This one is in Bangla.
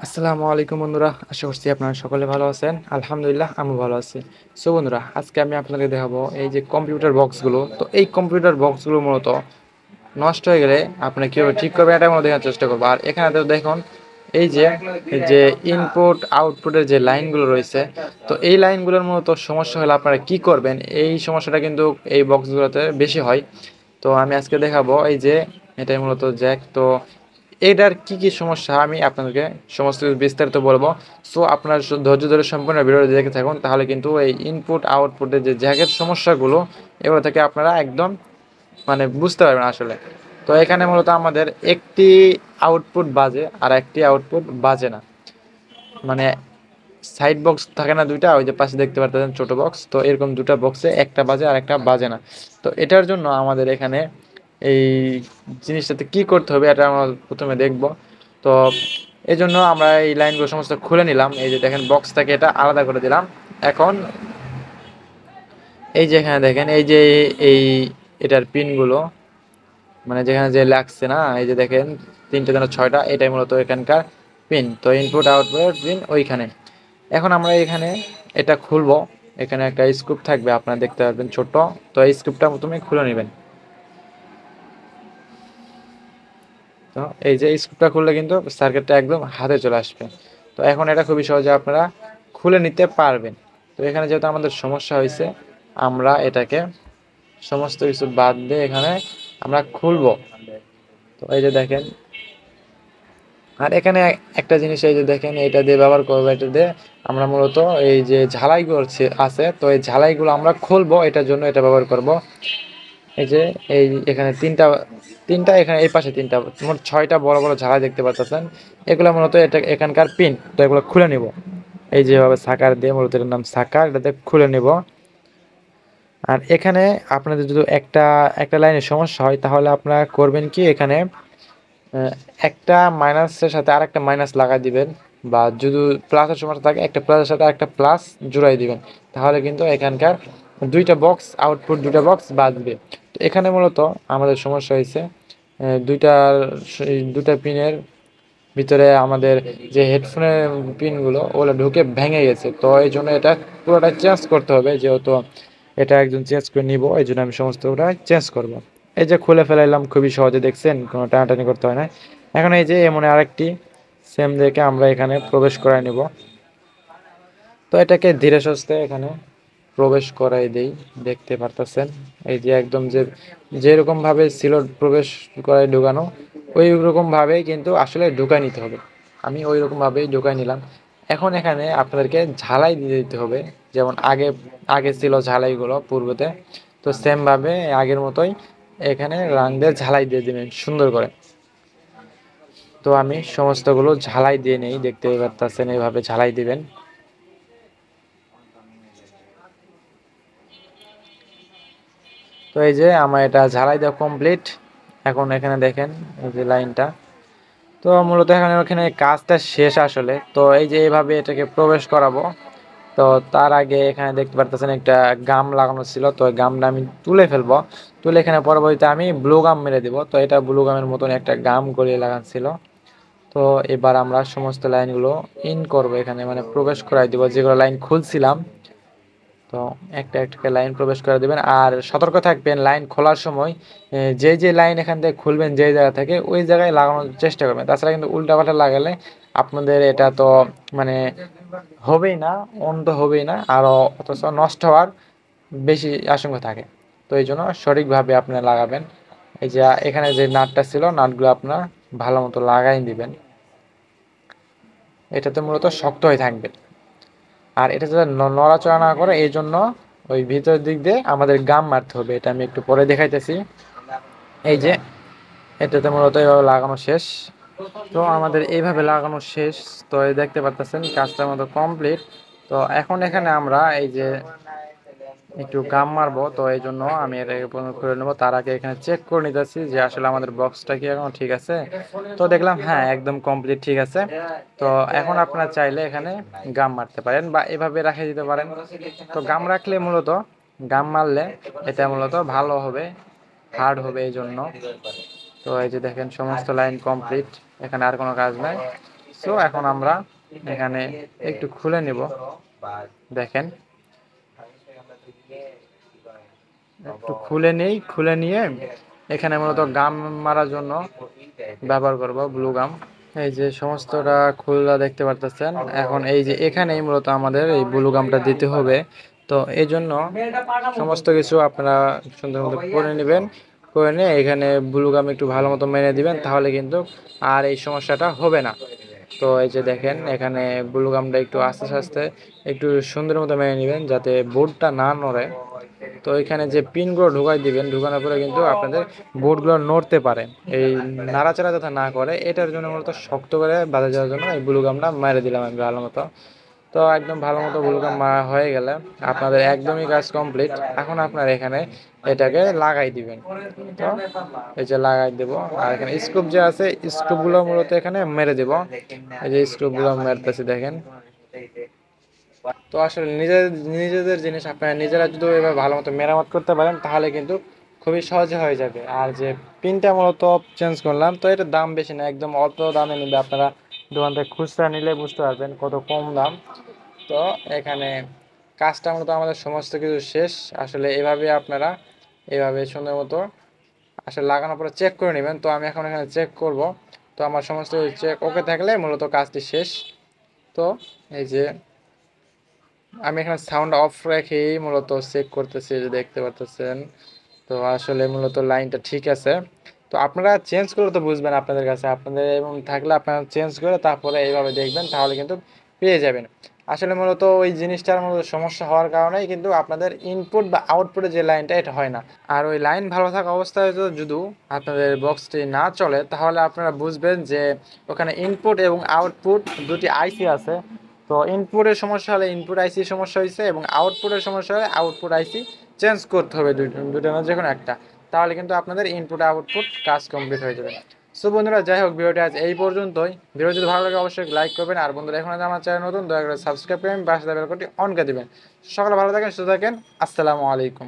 আসসালামু আলাইকুম বন্ধুরা, আশা করছি আপনারা সকলে ভালো আছেন। আলহামদুলিল্লাহ আমি ভালো আছি। সো বন্ধুরা, আজকে আমি আপনাদের দেখাবো এই যে কম্পিউটার বক্সগুলো। তো এই কম্পিউটার বক্সগুলো মূলত নষ্ট হয়ে গেলে আপনি কীভাবে ঠিক করবেন এটা আমরা দেখার চেষ্টা করবো। আর এখানে তো দেখুন এই যে ইনপুট আউটপুটের যে লাইনগুলো রয়েছে, তো এই লাইনগুলোর মূলত সমস্যা হলে আপনারা কি করবেন, এই সমস্যাটা কিন্তু এই বক্সগুলোতে বেশি হয়। তো আমি আজকে দেখাবো এই যে এটাই মূলত জ্যাক। তো এটার কি কি সমস্যা আমি আপনাদেরকে সমস্ত কিছু বিস্তারিত বলবো। সো আপনার ধৈর্য ধরে সম্পূর্ণ ভিডিওটি দেখে থাকুন, তাহলে কিন্তু এই ইনপুট আউটপুটের যে জ্যাকের সমস্যাগুলো এগুলো থেকে আপনারা একদম মানে বুঝতে পারবেন আসলে। তো এখানে মূলত আমাদের একটি আউটপুট বাজে আর একটি আউটপুট বাজে না, মানে সাইড বক্স থাকে না দুইটা, ওই যে পাশে দেখতে পাচ্ছেন ছোট বক্স, তো এরকম দুটো বক্সে একটা বাজে আর একটা বাজে না। তো এটার জন্য আমাদের এখানে এই জিনিসটাতে কি করতে হবে এটা আমরা প্রথমে দেখব। তো এই জন্য আমরা এই লাইনগুলো সমস্ত খুলে নিলাম। এই যে দেখেন বক্সটাকে এটা আলাদা করে দিলাম। এখন এই যে এখানে দেখেন এই যে এই এটার পিনগুলো, মানে যেখানে যে লাগছে না, এই যে দেখেন 3টে যেন 6টা, এটাই মূলত এখানকার পিন। তো ইনপুট আউটপুট পিন ওইখানে। এখন আমরা এখানে এটা খুলবো। এখানে একটা স্ক্রু থাকবে, আপনারা দেখতে পারবেন ছোট। তো এই স্ক্রুটা প্রথমে খুলে নেবেন। তো এই যে স্ক্রুটা খুললে কিন্তু সার্কিটটা একদম হাতে চলে আসবে। তো এখন এটা খুবই সহজে আপনারা খুলে নিতে পারবেন। তো এখানে যেহেতু আমাদের সমস্যা হয়েছে, আমরা এটাকে সমস্ত কিছু বাদ দিয়ে এখানে আমরা খুলবো। তো এই যে দেখেন, আর এখানে একটা জিনিস এই যে দেখেন এটা দিয়ে ব্যবহার করবো। এটা দিয়ে আমরা মূলত এই যে ঝালাইগুলো আছে, তো এই ঝালাইগুলো আমরা খুলবো, এটার জন্য এটা ব্যবহার করব। এই যে এই এখানে তিনটা তিনটা এখানে এই পাশে তিনটা, মোট 6টা বড় বড় ঝালাই দেখতে পাচ্ছেন। এগুলো মূলত এটা এখানকার পিন। তো এগুলো খুলে নিব এই যেভাবে সাকার দিয়ে, মূলত এটার নাম সাকার, এটাতে খুলে নিব। আর এখানে আপনাদের যদি একটা একটা লাইনের সমস্যা হয়, তাহলে আপনারা করবেন কি, এখানে একটা মাইনাসের সাথে আর একটা মাইনাস লাগাই দিবেন, বা যদি প্লাসের সমস্যা থাকে একটা প্লাসের সাথে একটা প্লাস জুড়াই দিবেন, তাহলে কিন্তু এখানকার দুইটা বক্স আউটপুট দুইটা বক্স বাজবে। তো এখানে মূলত আমাদের সমস্যা হয়েছে দুইটা পিনের ভিতরে আমাদের যে হেডফোনের পিনগুলো ওগুলো ঢুকে ভেঙে গেছে। তো এই জন্য এটা পুরোটা চেঞ্জ করতে হবে, যেহেতু এটা একজন চেঞ্জ করে নিব, এই জন্য আমি সমস্তটা চেঞ্জ করব। এই যে খুলে ফেলাইলাম, খুবই সহজে, দেখছেন কোনো টানাটানি করতে হয় না। এখন এই যে এমন আরেকটি সেম দেখে আমরা এখানে প্রবেশ করাই নিব। তো এটাকে ধীরে সুস্থে এখানে প্রবেশ করাই দেই, দেখতে পারতেছেন। এই যে একদম যেরকম ভাবে ছিল প্রবেশ করাই ঢুকানো, ওই রকম ভাবেই কিন্তু আসলে ঢুকাই নিতে হবে। আমি ওই রকম ভাবেই ঢুকাই নিলাম। এখন এখানে আপনাদেরকে ঝালাই দিয়ে দিতে হবে, যেমন আগে আগে ছিল ঝালাইগুলো পূর্বতে। তো সেম ভাবে আগের মতোই এখানে রাং দিয়ে ঝালাই দিয়ে দিবেন সুন্দর করে। তো আমি সমস্তগুলো ঝালাই দিয়ে নেই, দেখতে পারতেছেন এইভাবে ঝালাই দিবেন। তো এই যে আমার এটা ঝালাই দেওয়া কমপ্লিট। এখন এখানে দেখেন এই যে লাইনটা, তো মূলত এখানে ওখানে কাজটা শেষ আসলে। তো এই যে এইভাবে এটাকে প্রবেশ করাবো। তো তার আগে এখানে দেখতে পারতেছেন একটা গাম লাগানো ছিল, তো ওই গামটা আমি তুলে ফেলবো। তুলে এখানে পরবর্তীতে আমি ব্লু গাম মেরে দিব। তো এটা ব্লু গামের মতন একটা গাম গলিয়ে লাগানো ছিল। তো এবার আমরা সমস্ত লাইনগুলো ইন করব, এখানে মানে প্রবেশ করাই দিব যেগুলো লাইন খুলছিলাম। তো একটা একটা লাইন প্রবেশ করে দেবেন। আর সতর্ক থাকবেন লাইন খোলার সময়, যে লাইন এখান থেকে খুলবেন যে জায়গা থেকে ওই জায়গায় লাগানোর চেষ্টা করবেন। তাছাড়া কিন্তু উল্টাপাল্টা লাগালে আপনাদের এটা তো মানে হবেই না, অন তো হবেই না, আরও অথচ নষ্ট হওয়ার বেশি আশঙ্কা থাকে। তো এই জন্য সঠিকভাবে আপনারা লাগাবেন। এই যে এখানে যে নাটটা ছিল, নাটগুলো আপনার ভালো মতো লাগাই দিবেন। এটাতে মূলত শক্ত হয়ে থাকবে। আর এটা যাতে নড়াচড়া না করে, এই জন্য ওই ভিতরের দিক দিয়ে আমাদের গাম মারতে হবে। এটা আমি একটু পরে দেখাইতেছি। এই যে এটাতে মূলত এইভাবে লাগানো শেষ। তো আমাদের এইভাবে লাগানো শেষ। তো এই দেখতে পাচ্ছেন কাজটার মতো কমপ্লিট। তো এখন এখানে আমরা এই যে একটু গাম মারবো, তো এই জন্য আমি এটাকে খুলে নেবো। তার আগে এখানে চেক করে নিতেছি যে আসলে আমাদের বক্সটা কি এখন ঠিক আছে। তো দেখলাম হ্যাঁ একদম কমপ্লিট ঠিক আছে। তো এখন আপনারা চাইলে এখানে গাম মারতে পারেন বা এভাবে রেখে দিতে পারেন। তো গাম রাখলে মূলত গাম মারলে এটা মূলত ভালো হবে, হার্ড হবে এই জন্য। তো এই যে দেখেন সমস্ত লাইন কমপ্লিট, এখানে আর কোনো কাজ নাই। সো এখন আমরা এখানে একটু খুলে নিব, দেখেন একটু খুলে নেই, খুলে নিয়ে এখানে মূলত গাম মারার জন্য ব্যবহার করব ব্লু গাম। এই যে সমস্তটা খোলা দেখতে পারতেছেন। এখন এই যে এখানেই মূলত আমাদের এই ব্লু গামটা দিতে হবে। তো এই জন্য সমস্ত কিছু আপনারা সুন্দর মতো করে নেবেন, করে নিয়ে এখানে ব্লু গাম একটু ভালো মতো মেনে দিবেন, তাহলে কিন্তু আর এই সমস্যাটা হবে না। তো এই যে দেখেন এখানে ব্লু গামটা একটু আস্তে আস্তে একটু সুন্দর মতো মেনে নেবেন যাতে বোর্ডটা না নড়ে। তো এখানে যে পিনগুলো ঢুকাই দিবেন, ঢুকানোর পরে কিন্তু আপনাদের বোর্ডগুলো নড়তে পারে, এই নাড়াচাড়া যাতে না করে এটার জন্য মূলত শক্ত করে বাঁধা যাওয়ার জন্য এই ব্লু গামটা মেরে দিলাম আমি ভালো মতো। তো একদম ভালো মতো ব্লু গাম মারা হয়ে গেলে আপনাদের একদমই কাজ কমপ্লিট। এখন আপনারা এখানে এটাকে লাগাই দিবেন। তো এই যে লাগাই দেবো, আর এখানে স্ক্রুপ যে আছে স্ক্রুপগুলো মূলত এখানে মেরে দেবো। এই যে স্ক্রুপগুলো মেরতেছি দেখেন। তো আসলে নিজেদের জিনিস আপনারা নিজেরা যদি এবার ভালো মতো মেরামত করতে পারেন তাহলে কিন্তু খুবই সহজে হয়ে যাবে। আর যে পিনটা মূলত চেঞ্জ করলাম, তো এটার দাম বেশি না, একদম অল্প দামে নেবে। আপনারা দোকান থেকে খুচরা নিলে বুঝতে পারবেন কত কম দাম। তো এখানে কাজটা মূলত আমাদের সমস্ত কিছু শেষ। আসলে এভাবে আপনারা এভাবে সুন্দর মতো আসলে লাগানোর পরে চেক করে নেবেন। তো আমি এখন এখানে চেক করব। তো আমার সমস্ত চেক ওকে থাকলে মূলত কাজটি শেষ। তো এই যে আমি এখানে সাউন্ড অফ রেখেই মূলত চেক করতেছি, যে দেখতে পাচ্ছেন। তো আসলে মূলত লাইনটা ঠিক আছে। তো আপনারা চেঞ্জ করে তো বুঝবেন আপনাদের কাছে, আপনাদের এবং থাকলে আপনারা চেঞ্জ করে তারপরে এইভাবে দেখবেন, তাহলে কিন্তু পেয়ে যাবেন। আসলে মূলত ওই জিনিসটার মূলত সমস্যা হওয়ার কারণেই কিন্তু আপনাদের ইনপুট বা আউটপুটে যে লাইনটা এটা হয় না। আর ওই লাইন ভালো থাকা অবস্থায় যদি আপনাদের বক্সটি না চলে তাহলে আপনারা বুঝবেন যে ওখানে ইনপুট এবং আউটপুট দুটি আইসি আছে। তো ইনপুটের সমস্যা হলে ইনপুট আইসি সমস্যা হয়েছে, এবং আউটপুটের সমস্যা হলে আউটপুট আইসি চেঞ্জ করতে হবে, দুটোর মধ্যে যে কোনো একটা। তাহলে কিন্তু আপনাদের ইনপুট আউটপুট কাজ কমপ্লিট হয়ে যাবে। সো বন্ধুরা, যাই হোক ভিডিওটি আজ এই পর্যন্তই। ভিডিও যদি ভালো লাগে অবশ্যই লাইক করবেন, আর বন্ধুরা এখন আমার চ্যানেল নতুন দয়া করে সাবস্ক্রাইব করবেন, পাশে বেল আইকনটি অন করে দেবেন। সকালে ভালো থাকেন, সুস্থ থাকেন, আসসালামু আলাইকুম।